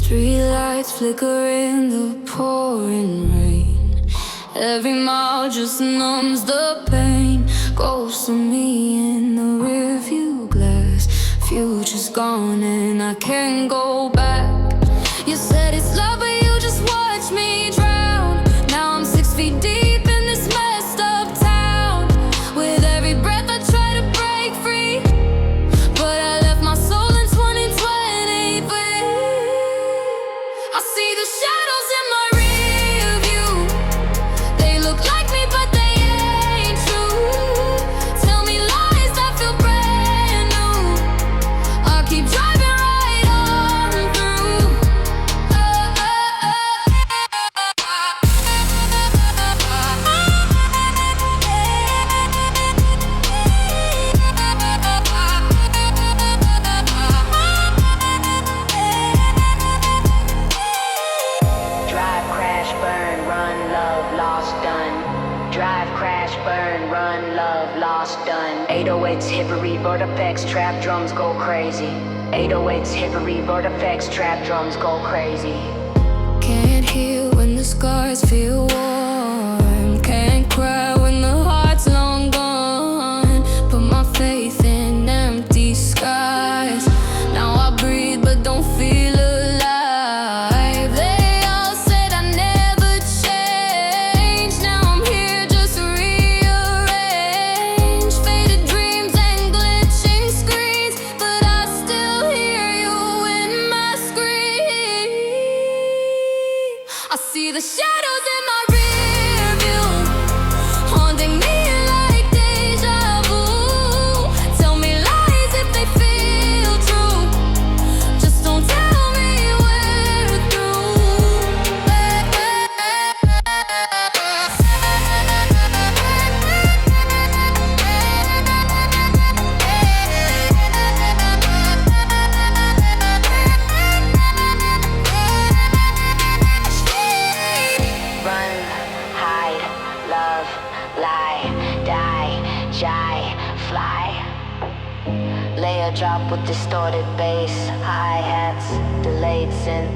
Streetlights flicker in the pouring rain. Every mile just numbs the pain. Ghosts of me in the rearview glass. Future's gone and I can't go back. You said it's love, but you just watched me drown. Now I'm 6 feet deep in this messed up town. With every breath I try to break free, but I left my soul in 2023. I see the shadows in my rear view. They look like me, but they ain't true. Tell me lies that feel brand new. I keep driving right on through. Drive, crash, burn, run, love, lost, done. Drive, crash, burn, run, love, lost, done. 808s, hit reverb effects, trap drums go crazy. 808s, hit reverb effects, trap drums go crazy. Can't heal when the scars feel warm. Can't cry when the heart's long gone. Put my faith in empty skies. Now I breathe but don't feel alive. They all said I never change. Now I'm here just rearranged. Faded dreams and glitching screens, but I still hear you in my scream. I see the shadows in my rear view, haunting me like deja vu. Tell me lies if they feel true. Just don't tell me we're Run, hide, love, lie, die, shy, fly. Layer drop with distorted bass, hi-hats, delayed synth.